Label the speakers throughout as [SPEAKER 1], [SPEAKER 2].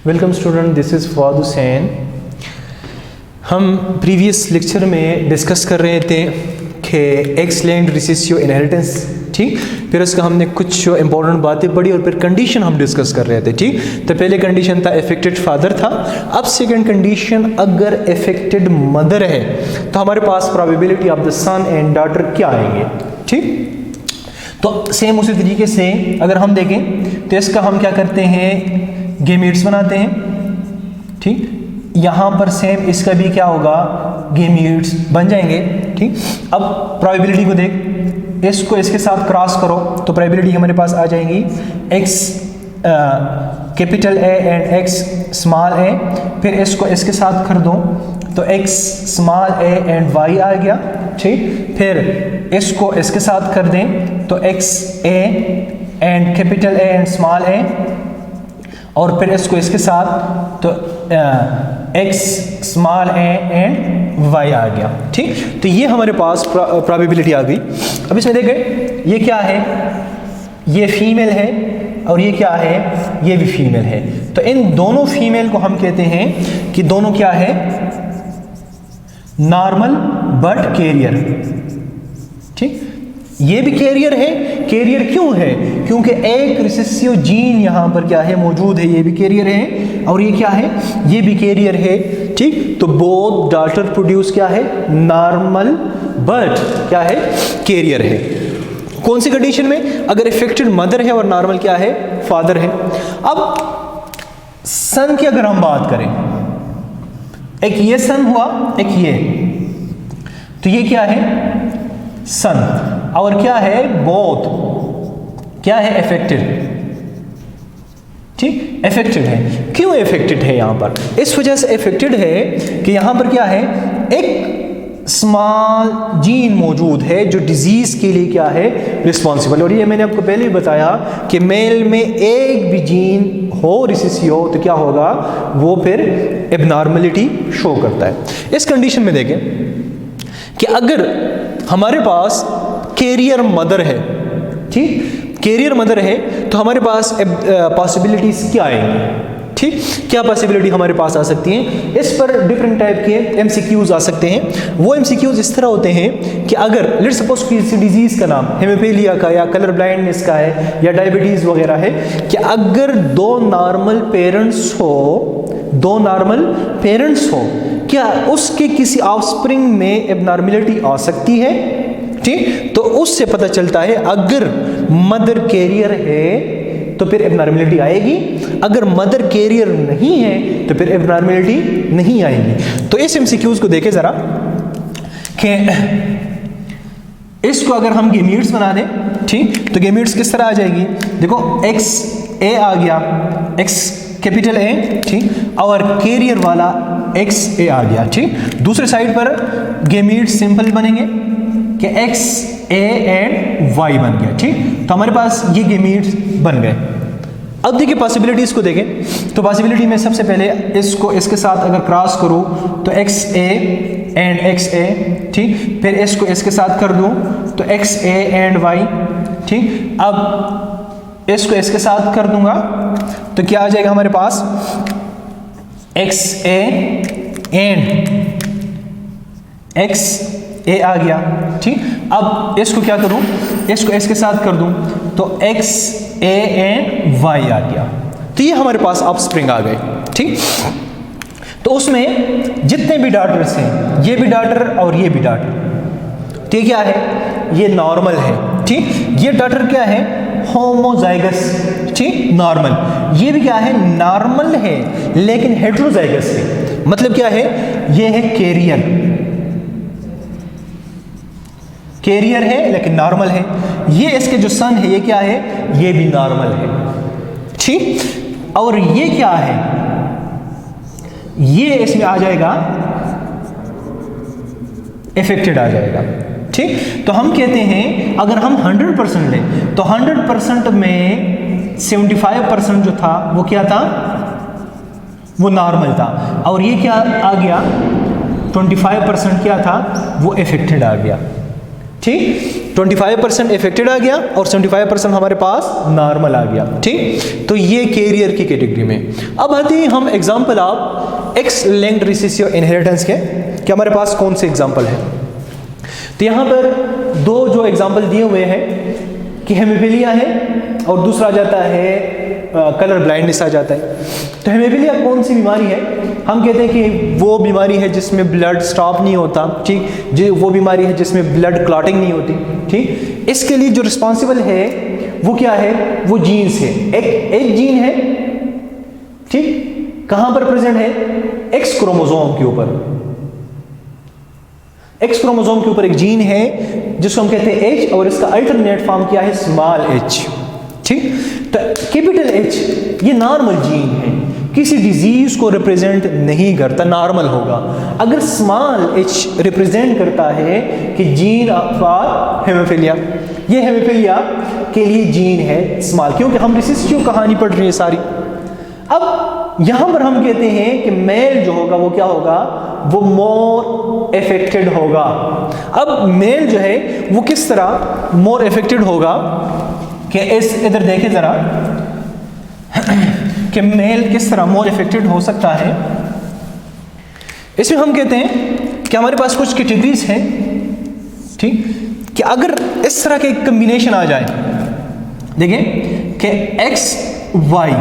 [SPEAKER 1] Welcome student, this is Fawad Hussain. हम previous lecture में discuss कर रहे थे कि एक्सलेंट रिसेसिव इनहेरिटेंस, ठीक। फिर उसका हमने कुछ इंपॉर्टेंट बातें पढ़ी और फिर कंडीशन हम डिस्कस कर रहे थे, ठीक। तो पहले कंडीशन था अफेक्टेड फादर था। अब सेकंड कंडीशन, अगर अफेक्टेड मदर है तो हमारे पास probability of the son and daughter क्या आएंगे, ठीक। तो सेम उसी तरीके से अगर हम देखें तो इसका हम क्या करते हैं, गेमीट्स बनाते हैं, ठीक। यहाँ पर सेम इसका भी क्या होगा, गेमीट्स बन जाएंगे, ठीक। अब प्रोबेबिलिटी को देख, इसको इसके साथ क्रॉस करो तो प्रोबेबिलिटी हमारे पास आ जाएंगी x capital A and x small a, फिर इसको इसके साथ कर दो तो x small a and y आ गया, ठीक। फिर इसको इसके साथ कर दें तो x a and capital A and small a, और फिर इसको इसके साथ तो x small a and y आ गया, ठीक। तो ये हमारे पास प्रोबेबिलिटी आ गई। अब इसमें देखें ये क्या है, ये फीमेल है और ये क्या है, ये भी फीमेल है। तो इन दोनों फीमेल को हम कहते हैं कि दोनों क्या है, नॉर्मल बट कैरियर, ठीक। ये भी कैरियर है। कैरियर क्यों है, क्योंकि एक रिसेसिव जीन यहाँ पर क्या है, मौजूद है। ये भी कैरियर है और ये क्या है, ये भी कैरियर है, ठीक। तो बोथ डॉटर प्रोड्यूस क्या है, नॉर्मल बट क्या है, कैरियर है। कौन सी कंडीशन में, अगर इफेक्टेड मदर है और नॉर्मल क्या है, फादर है। अब सन की अगर हम बात करें, एक ये सन हुआ, एक ये, तो ये क्या है, सन, और क्या है, बोथ क्या है, अफेक्टेड, ठीक। अफेक्टेड है। क्यों अफेक्टेड है यहाँ पर, इस वजह से अफेक्टेड है कि यहाँ पर क्या है, एक स्मॉल जीन मौजूद है जो डिजीज के लिए क्या है, रिस्पॉन्सिबल। और ये मैंने आपको पहले ही बताया कि मेल में एक भी जीन हो रिसेसिव हो तो क्या होगा, वो फिर एबनॉर्मलिटी शो करता है। इस कंडीशन में देखें कि अगर हमारे पास कैरियर मदर है, ठीक, कैरियर मदर है, तो हमारे पास पॉसिबिलिटीज क्या आएंगी, ठीक। क्या पॉसिबिलिटी हमारे पास आ सकती हैं, इस पर डिफरेंट टाइप के एमसीक्यूज आ सकते हैं। वो एमसीक्यूज इस तरह होते हैं कि अगर लेट्स सपोज किसी डिजीज का नाम हेमोफीलिया का या कलर ब्लाइंडनेस का है या डायबिटीज वगैरह है, कि अगर दो नॉर्मल पेरेंट्स हो, क्या उसके किसी ऑफस्प्रिंग में एबनॉर्मलिटी आ सकती है, ठीक। तो उससे पता चलता है अगर मदर कैरियर है तो फिर एबनॉर्मलिटी आएगी, अगर मदर कैरियर नहीं है तो फिर एबनॉर्मलिटी नहीं आएगी। तो इस एमसीक्यूज को देखें जरा कि इसको अगर हम गेमीट्स बना दें, ठीक, तो गेमीट्स किस तरह आ जाएगी, देखो x a आ गया, x कैपिटल A, ठीक, और कैरियर वाला x a आ गया, ठीक। दूसरे साइड पर गेमीट्स सिंपल बनेंगे कि x a एंड y बन गया, ठीक। तो हमारे पास ये गेमीट्स बन गए। अब देखिए पॉसिबिलिटीज को देखें, तो पॉसिबिलिटी में सबसे पहले इसको इसके साथ अगर क्रॉस करूं तो x a and x a, ठीक। फिर इसको इसके साथ कर दूं तो x a एंड y, ठीक। अब इसको इसके साथ कर दूंगा तो क्या आ जाएगा हमारे पास, x a and x a आ गया, ठीक। अब इसको क्या करूं, इसको इसके साथ कर दूं तो x a एंड y आ गया। तो ये हमारे पास ऑफस्प्रिंग आ गए, ठीक। तो उसमें जितने भी डॉटर्स हैं, ये भी डॉटर और ये भी डॉटर, तो ये क्या है, ये नॉर्मल है, ठीक। ये डॉटर क्या है, होमोजाइगस, ठीक, नॉर्मल। ये भी क्या है, नॉर्मल है लेकिन हेटेरोजाइगस है। मतलब क्या है, ये है कैरियर है लेकिन नॉर्मल है। ये इसके जो सन है ये क्या है, ये भी नॉर्मल है, ठीक। और ये क्या है, ये इसमें आ जाएगा, इफेक्टेड आ जाएगा, ठीक। तो हम कहते हैं अगर हम 100% लें तो 100% में 75% जो था वो क्या था, वो नॉर्मल था, और ये क्या आ गया, 25% क्या था, वो इफेक्टेड आ गया, ठीक। 25% इफेक्टेड आ गया और 75% हमारे पास नॉर्मल आ गया, ठीक। तो ये कैरियर की कैटेगरी में। अब आते हैं हम example of x linked recessive inheritance के, कि हमारे पास कौन से एग्जांपल है। तो यहाँ पर दो जो एग्जांपल दिए हुए हैं कि हेमीफिलिया है और दूसरा आ जाता है कलर ब्लाइंडनेस आ जाता है। तो हेमीफिलिया कौन सी बीमारी है? हम कहते हैं कि वो बीमारी है जिसमें ब्लड स्टॉप नहीं होता, ठीक। वो बीमारी है जिसमें ब्लड क्लॉटिंग नहीं होती, ठीक। इसके लिए जो रिस्पॉन्सिबल है वो क्या है? वो जीन्स है। एक जीन है, ठीक, कहां पर प्रेजेंट है? एक्स क्रोमोसोम के ऊपर। एक्स क्रोमोसोम के ऊपर एक जीन है जिसको हम कहते हैं एच, और इसका अल्टरनेट फॉर्म क्या है? स्मॉल एच, ठीक। तो कैपिटल एच ये नॉर्मल जीन है, किसी डिजीज को रिप्रेजेंट नहीं करता, नॉर्मल होगा। अगर स्मॉल एच रिप्रेजेंट करता है कि जीन फॉर हेमोफिलिया, ये हेमोफिलिया के लिए जीन है स्मॉल, क्योंकि हम रिसेसिव कहानी पढ़ रही है सारी। अब यहां पर हम कहते हैं कि मेल जो होगा वो क्या होगा? वो मोर एफेक्टेड होगा। अब मेल जो है वो किस तरह मोर एफेक्टेड होगा कि इस इधर देखें जरा कि मेल किस तरह मोर इफेक्टेड हो सकता है। इसमें हम कहते हैं कि हमारे पास कुछ कैटेगरीज हैं, ठीक, कि अगर इस तरह के कम्बिनेशन आ जाए, देखें कि एक्स वाई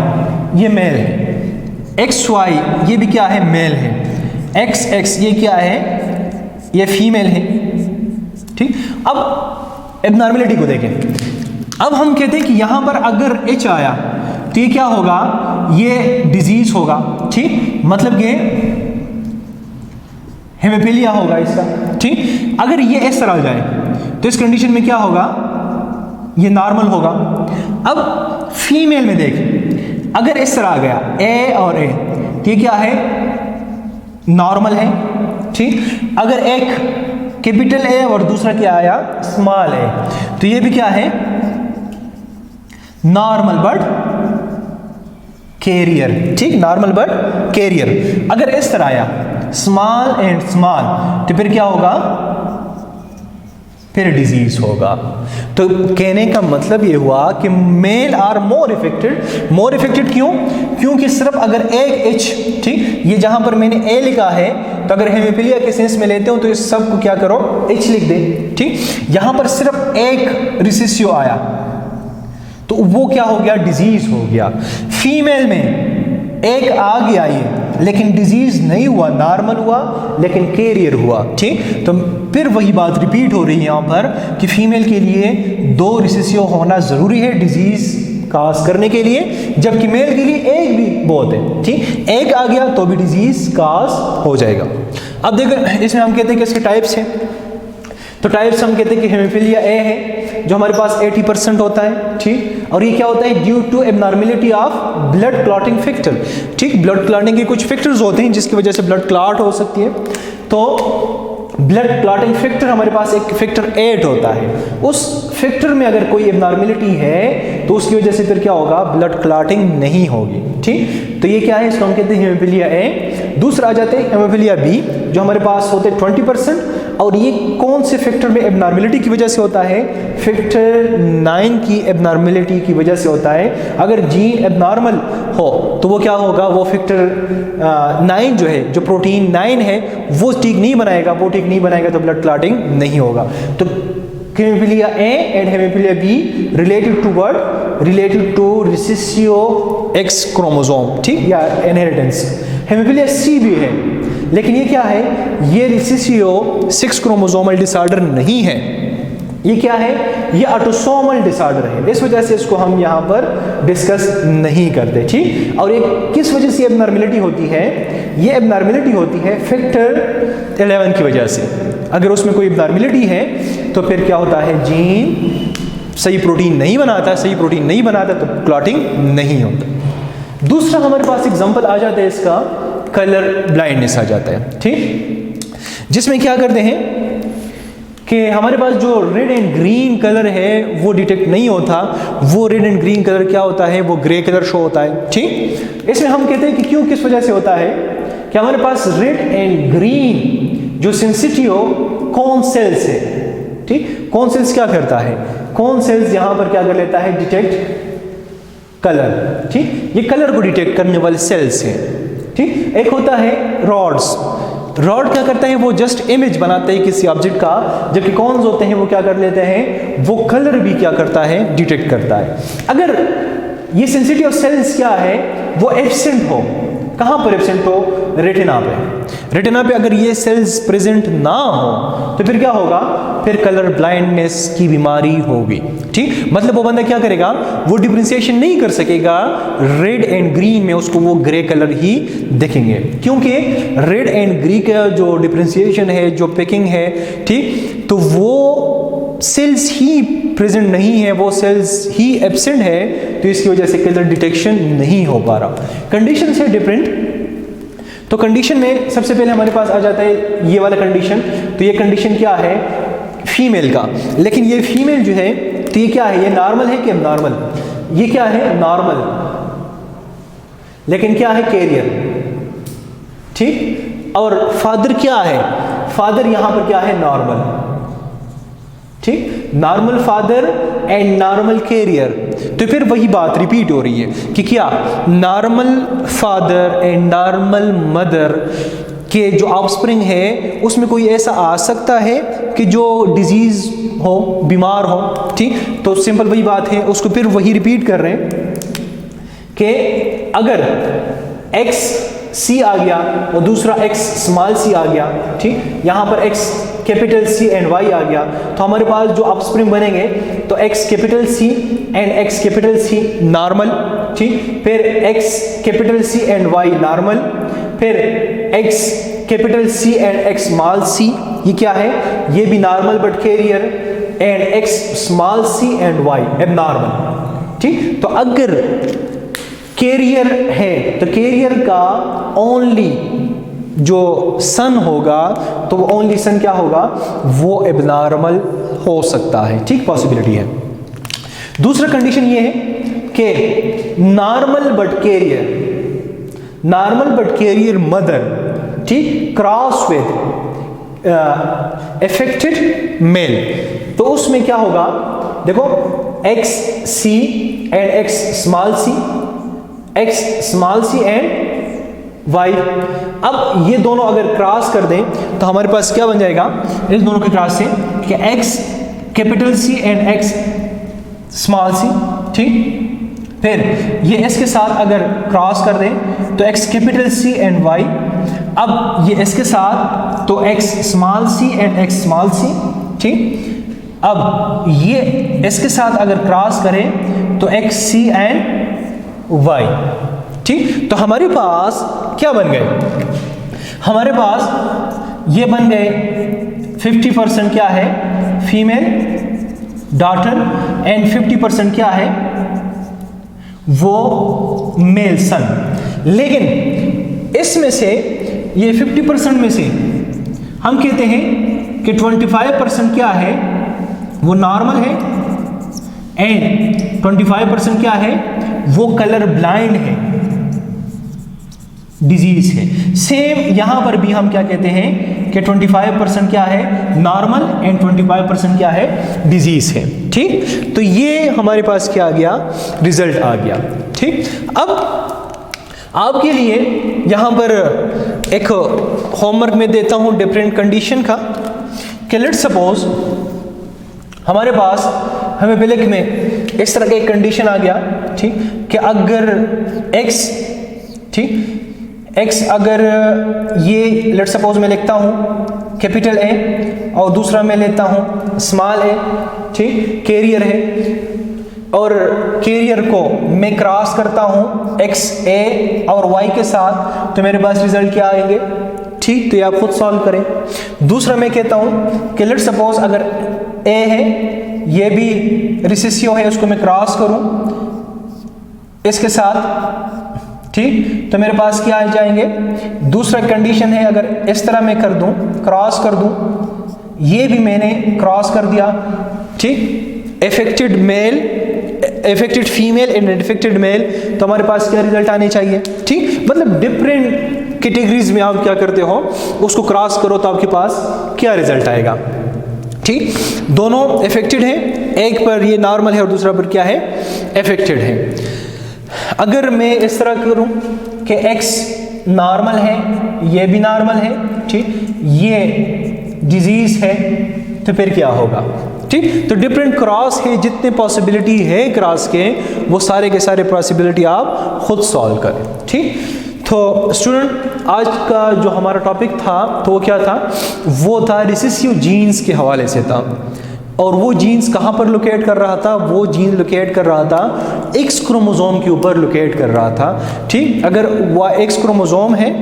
[SPEAKER 1] ये मेल है, एक्स वाई ये भी क्या है? मेल है, एक्स एक्स ये क्या है? ये फीमेल है, ठीक। अब एबनॉर्मलिटी को देखें। अब हम कहते हैं कि यहां पर अगर एच आया तो ये क्या होगा? ये डिजीज होगा, ठीक, मतलब कि हेमोफिलिया होगा इसका, ठीक। अगर ये इस तरह आ जाए तो इस कंडीशन में क्या होगा? ये नॉर्मल होगा। अब फीमेल में देख, अगर इस तरह आ गया ए और ए तो ये क्या है? नॉर्मल है, ठीक। अगर एक कैपिटल ए और दूसरा क्या आया? स्मॉल ए, तो ये भी क्या है? नॉर्मल बट कैरियर, ठीक, नॉर्मल बट कैरियर। अगर इस तरह आया स्मॉल एंड स्मॉल तो फिर क्या होगा? फिर डिजीज होगा। तो कहने का मतलब ये हुआ कि male are more affected. More affected क्यों? क्योंकि सिर्फ अगर एक एच, ठीक, ये जहां पर मैंने ए लिखा है, तो अगर हेमोफिलिया के सेंस में लेते हो तो इस सब को क्या करो? एच लिख दे, ठीक। यहां पर सिर्फ एक रिसेसिव आया तो वो क्या हो गया? डिजीज हो गया। फीमेल में एक आ गया ये, लेकिन डिजीज नहीं हुआ, नॉर्मल हुआ लेकिन कैरियर हुआ, ठीक। तो फिर वही बात रिपीट हो रही है यहाँ पर कि फीमेल के लिए 2 रिसेसिव होना जरूरी है डिजीज काज करने के लिए, जबकि मेल के लिए एक भी बहुत है, ठीक। एक आ गया तो भी डिजीज काज हो जाएगा। अब देखो इसमें हम कहते हैं कि इसके टाइप्स हैं। तो टाइप्स हम कहते हैं कि हेमोफिलिया ए है जो हमारे पास 80% होता है, ठीक। और ये क्या होता है? Due to abnormality of blood clotting factor, ठीक। ब्लड क्लॉटिंग के कुछ फैक्टर्स होते हैं जिसकी वजह से ब्लड क्लॉट हो सकती है। तो ब्लड क्लॉटिंग फैक्टर हमारे पास एक फैक्टर 8 होता है। उस फैक्टर में अगर कोई एबनॉर्मलिटी है तो उसकी वजह से फिर क्या होगा? ब्लड क्लॉटिंग नहीं होगी, ठीक। तो ये क्या है? इसको हम कहते हैं हेमोफिलिया ए। दूसरा आ जाते हैं हेमोफिलिया बी जो हमारे पास होते हैं 20%। और ये कौन से फैक्टर में एबनॉर्मलिटी की वजह से होता है? फैक्टर 9 की एबनॉर्मलिटी की वजह से होता है। अगर जीन एबनॉर्मल हो तो वो क्या होगा? वो फैक्टर 9 जो है, जो प्रोटीन 9 है वो ठीक नहीं बनाएगा, वो ठीक नहीं बनाएगा तो ब्लड क्लॉटिंग नहीं होगा। तो haemophilia A and haemophilia B related to what? Related to recessive X chromosome, ठीक, या इनहेरिटेंस। हेमोफिलिया सी भी है, लेकिन ये क्या है? ये रिसेसिव 6 क्रोमोसोमल डिसऑर्डर नहीं है। ये क्या है? ये ऑटोसोमल डिसऑर्डर है। इस वजह से इसको हम यहाँ पर डिस्कस नहीं करते, ठीक। और ये किस वजह से एबनॉर्मलिटी होती है? ये एबनॉर्मलिटी होती है फैक्टर 11 की वजह से। अगर उसमें कोई एबनॉर्मलिटी है तो फिर क्या होता है? जीन सही प्रोटीन नहीं बनाता, सही प्रोटीन नहीं बनाता तो क्लॉटिंग नहीं होता। दूसरा हमारे पास एग्जाम्पल आ जाता है इसका, कलर ब्लाइंडनेस आ जाता है, ठीक, जिसमें क्या करते हैं कि हमारे पास जो रेड एंड ग्रीन कलर है वो डिटेक्ट नहीं होता। वो रेड एंड ग्रीन कलर क्या होता है? वो ग्रे कलर शो होता है, ठीक। इसमें हम कहते हैं कि क्यों, किस वजह से होता है कि हमारे पास रेड एंड ग्रीन जो सेंसिटिव कौन सेल्स है, ठीक। कौन सेल्स क्या करता है, कौन सेल्स यहाँ पर क्या कर लेता है, डिटेक्ट कलर, ठीक। ये कलर को डिटेक्ट करने वाले सेल्स हैं, ठीक। एक होता है रॉड्स, रॉड क्या करता है, वो जस्ट इमेज बनाता है किसी ऑब्जेक्ट का, जबकि कॉन्स होते हैं वो क्या कर लेते हैं, वो कलर भी क्या करता है, डिटेक्ट करता है। अगर ये सेंसिटिव ऑफ सेल्स क्या है, वो एब्सेंट हो, कहाँ पर एब्सेंट हो, रेटिना पे, रेटिना पे अगर ये सेल्स प्रेजेंट ना हो तो फिर क्या होगा, फिर कलर ब्लाइंडनेस की बीमारी होगी, ठीक। मतलब वो बंदा क्या करेगा, वो डिफरेंशिएशन नहीं कर सकेगा रेड एंड ग्रीन में, उसको वो ग्रे कलर ही देखेंगे, क्योंकि रेड एंड ग्रीन का जो डिफरेंशिएशन है, जो पिकिंग है, ठीक, तो वो सेल्स ही प्रेजेंट नहीं है, वो सेल्स ही एब्सेंट है, तो इसकी वजह से कलर डिटेक्शन नहीं हो पा रहा। कंडीशन है डिफरेंट, तो कंडीशन में सबसे पहले हमारे पास आ जाता है ये वाला कंडीशन। तो ये कंडीशन क्या है, फीमेल का, लेकिन ये फीमेल जो है, तो ये क्या है, ये नॉर्मल है कि नॉर्मल, ये क्या है, नॉर्मल, लेकिन क्या है, कैरियर, ठीक। और फादर क्या है, फादर यहां पर क्या है, नॉर्मल, ठीक, normal father and normal carrier. तो फिर वही बात रिपीट हो रही है कि क्या normal father and normal mother के जो ऑफस्प्रिंग है उसमें कोई ऐसा आ सकता है कि जो डिजीज हो, बीमार हो, ठीक। तो सिंपल वही बात है, उसको फिर वही रिपीट कर रहे हैं कि अगर एक्स सी आ गया और दूसरा एक्स स्मॉल सी आ गया, ठीक, यहाँ पर X capital C and Y आ गया, तो हमारे पास जो ऑफस्प्रिंग बनेंगे तो X capital C and X capital C normal, ठीक, फिर X capital C and Y normal, फिर X capital C and X small C, ये क्या है, ये भी normal but carrier, and X small C and Y abnormal, ठीक। तो अगर कैरियर है तो कैरियर का ओनली जो सन होगा, तो वो ओनली सन क्या होगा, वो एबनॉर्मल हो सकता है, ठीक, पॉसिबिलिटी है। दूसरा कंडीशन ये है कि normal but carrier, normal but carrier mother, ठीक, क्रॉस विद एफेक्टेड मेल, तो उसमें क्या होगा, देखो X C and X small C, X small C and Y. अब ये दोनों अगर क्रॉस कर दें तो हमारे पास क्या बन जाएगा, इस दोनों के क्रॉस से कि X capital C and X small C, ठीक। फिर ये एस के साथ अगर क्रॉस कर दें तो X capital C and Y. अब ये एस के साथ तो X small C and X small C, ठीक। अब ये एस के साथ अगर क्रॉस करें तो एक्स सी एंड वाई, ठीक। तो हमारे पास क्या बन गए, हमारे पास ये बन गए 50% क्या है, फीमेल डॉटर एंड 50% क्या है, वो मेल सन। लेकिन इसमें से ये 50% में से हम कहते हैं कि 25% क्या है, वो नॉर्मल है एंड 25% क्या है, वो कलर ब्लाइंड है, डिजीज है। सेम यहां पर भी हम क्या कहते हैं कि 25% क्या है, नॉर्मल एंड 25% क्या है, डिजीज है, ठीक। तो ये हमारे पास क्या आ गया, रिजल्ट आ गया, ठीक। अब आपके लिए यहां पर एक होमवर्क में देता हूं डिफरेंट कंडीशन का, कि लेट्स सपोज हमारे पास हमें ब्लैक में इस तरह का एक कंडीशन आ गया, ठीक, कि अगर x, ठीक, x अगर ये लेट्स सपोज मैं लिखता हूँ कैपिटल A और दूसरा मैं लेता हूँ स्मॉल a, ठीक, कैरियर है, और कैरियर को मैं क्रॉस करता हूँ x a और y के साथ, तो मेरे पास रिजल्ट क्या आएंगे, ठीक। तो ये आप खुद सॉल्व करें। दूसरा मैं कहता हूँ कि लेट्स सपोज अगर a है, ये भी रिसेसिव है, उसको मैं क्रॉस करूं इसके साथ, ठीक, तो मेरे पास क्या आ जाएंगे। दूसरा कंडीशन है अगर इस तरह मैं कर दूं, क्रॉस कर दूं, ये भी मैंने क्रॉस कर दिया, ठीक, affected male, affected female and affected male, तो हमारे पास क्या रिजल्ट आने चाहिए, ठीक। मतलब डिफरेंट कैटेगरीज में आप क्या करते हो, उसको क्रॉस करो तो आपके पास क्या रिजल्ट आएगा, ठीक, दोनों अफेक्टेड हैं, एक पर ये नॉर्मल है और दूसरा पर क्या है, अफेक्टेड है। अगर मैं इस तरह करूं कि x नॉर्मल है, ये भी नॉर्मल है, ठीक, ये डिजीज है, तो फिर क्या होगा, ठीक। तो डिफरेंट क्रॉस है, जितने पॉसिबिलिटी है क्रॉस के, वो सारे के सारे पॉसिबिलिटी आप खुद सॉल्व करें, ठीक। तो स्टूडेंट, आज का जो हमारा टॉपिक था तो वो क्या था, वो था रिसेसिव जीन्स के हवाले से था। और वो जीन्स कहाँ पर लोकेट कर रहा था, वो जीन लोकेट कर रहा था एक्स क्रोमोसोम के ऊपर लोकेट कर रहा था, ठीक। अगर वह एक्स क्रोमोसोम है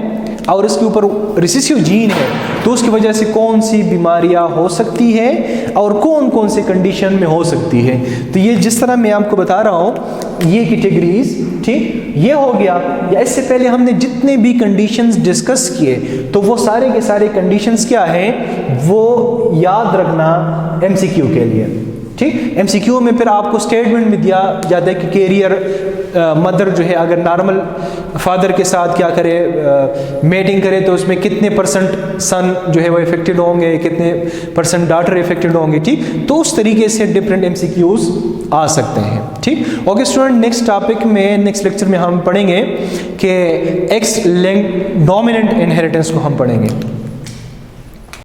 [SPEAKER 1] और इसके ऊपर रिसेसिव जीन है तो उसकी वजह से कौन सी बीमारियां हो सकती है और कौन कौन से कंडीशन में हो सकती है। तो ये जिस तरह मैं आपको बता रहा हूँ, ये कैटेगरीज, ठीक, ये हो गया। या इससे पहले हमने जितने भी कंडीशंस डिस्कस किए तो वो सारे के सारे कंडीशंस क्या है, वो याद रखना एमसीक्यू के लिए, ठीक। एमसीक्यू में फिर आपको स्टेटमेंट में दिया जाता है कि कैरियर मदर जो है अगर नॉर्मल फादर के साथ क्या करे, मेटिंग करे, तो उसमें कितने % सन जो है वो इफेक्टेड होंगे, कितने % डॉटर इफेक्टेड होंगे, ठीक। तो उस तरीके से डिफरेंट एमसीक्यूज आ सकते हैं, ठीक। ओके स्टूडेंट, नेक्स्ट टॉपिक में, नेक्स्ट लेक्चर में हम पढ़ेंगे कि एक्स लिंक्ड डोमिनेंट इनहेरिटेंस को हम पढ़ेंगे।